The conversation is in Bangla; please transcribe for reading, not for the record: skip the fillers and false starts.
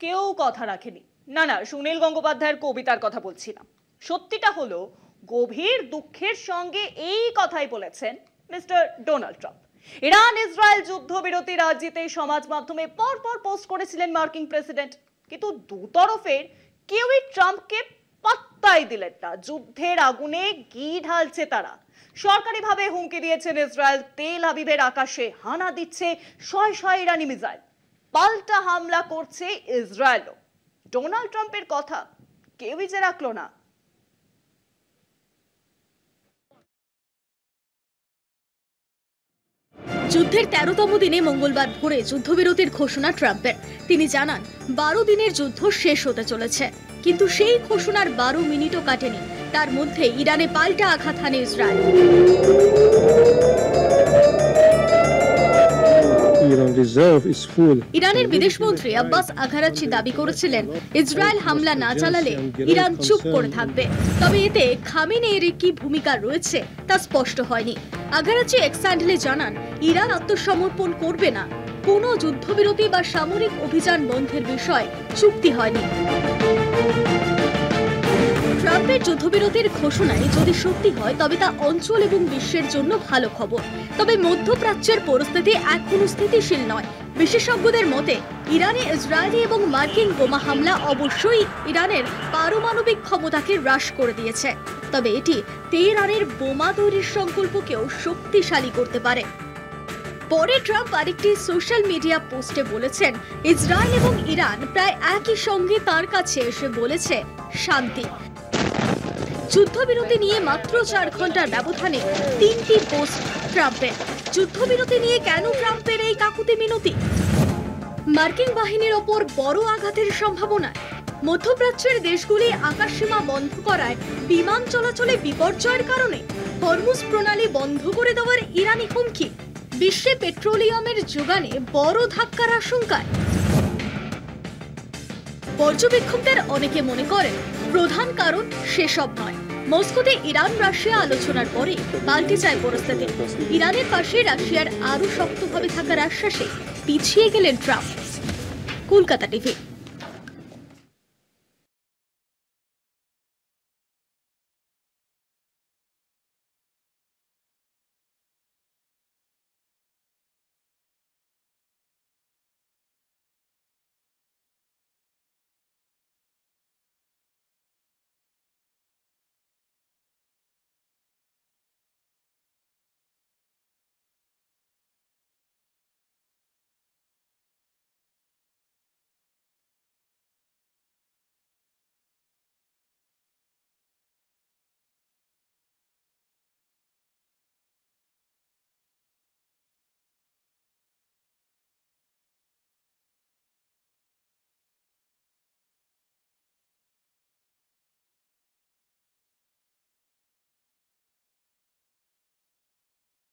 কেউ কথা রাখেনি। না, সুনীল গঙ্গোপাধ্যায়ের কবিতার কথা বলছি না। সত্যিটা হলো, গভীর দুঃখের সঙ্গে এই কথাই বলেছেন mister Donald Trump. Iran Israel যুদ্ধবিরতি রাজিতে সমাজ মাধ্যমে পরপর পোস্ট করেছিলেন মার্কিন প্রেসিডেন্ট, কিন্তু দুতরফের কেউই ট্রাম্পকে পাত্তাই দিলেন না। যুদ্ধের আগুনে ঘি ঢালছে তারা। সরকারিভাবে হুমকি দিয়েছেন ইসরায়েল, তেল আবিবের আকাশে হানা দিচ্ছে শয় শয় ইরানি মিসাইল, পাল্টা হামলা করছে ইসরায়েলও। ডোনাল্ড ট্রাম্পের কথা কেউই যে রাখলো না। যুদ্ধের 13তম দিনে মঙ্গলবার ভোরে যুদ্ধবিরতির ঘোষণা ট্রাম্পের। তিনি জানান 12 দিনের যুদ্ধ শেষ হতে চলেছে, কিন্তু সেই ঘোষণার 12 মিনিটও কাটেনি, তার মধ্যে ইরানে পাল্টা আঘাত হানে ইসরায়েল। ইরানের বিদেশমন্ত্রী আব্বাস আঘারাচি দাবি করেছিলেন, ইসরায়েল হামলা না চালালে ইরান চুপ করে থাকবে, তবে এতে খামেনেইর কি ভূমিকা রয়েছে তা স্পষ্ট হয়নি। আঘারাচি এক্স হ্যান্ডেলে জানান, ইরান আত্মসমর্পণ করবে না, কোনো যুদ্ধবিরতি বা সামরিক অভিযান বন্ধের বিষয়ে চুক্তি হয়নি। ট্রাম্পের যুদ্ধবিরতির ঘোষণায় যদি সত্যি হয় তবে তা অঞ্চল এবং বিশ্বের জন্য ভালো খবর। তবে মধ্যপ্রাচ্যের পরিস্থিতি এখনো স্থিতিশীল নয়। বিশেষজ্ঞদের মতে, ইরানে ইসরায়েলি এবং মার্কিন বোমা হামলা অবশ্যই ইরানের পারমাণবিক ক্ষমতাকে হ্রাস করে দিয়েছে, তবে এটি তেহরানের বোমা তৈরির সংকল্পকেও শক্তিশালী করতে পারে। পরে ট্রাম্প আরেকটি সোশ্যাল মিডিয়া পোস্টে বলেছেন, ইসরায়েল এবং ইরান প্রায় একই সঙ্গে তার কাছে এসে বলেছে শান্তি। যুদ্ধবিরতি নিয়ে মাত্র 4 ঘন্টার ব্যবধানে 3টি পোস্ট ট্রাম্পের। যুদ্ধবিরতি নিয়ে কেন ট্রাম্পের এই কাকুতি মিনতি? মার্কিন বাহিনীর ওপর বড় আঘাতের সম্ভাবনা। মধ্যপ্রাচ্যের দেশগুলি আকাশসীমা বন্ধ করায় বিমান চলাচলে বিপর্যয়ের কারণে হরমুজ প্রণালী বন্ধ করে দেওয়ার ইরানি হুমকি। বিশ্বে পেট্রোলিয়ামের যোগানে বড় ধাক্কার আশঙ্কায়। পর্যবেক্ষকদের অনেকে মনে করেন, প্রধান কারণ সেসব নয়। মস্কোতে ইরান রাশিয়া আলোচনার পরে পাল্টে যায় পরিস্থিতি। ইরানের পাশে রাশিয়ার আরো শক্তভাবে থাকার আশ্বাসে পিছিয়ে গেলেন ট্রাম্প। কলকাতা টিভি।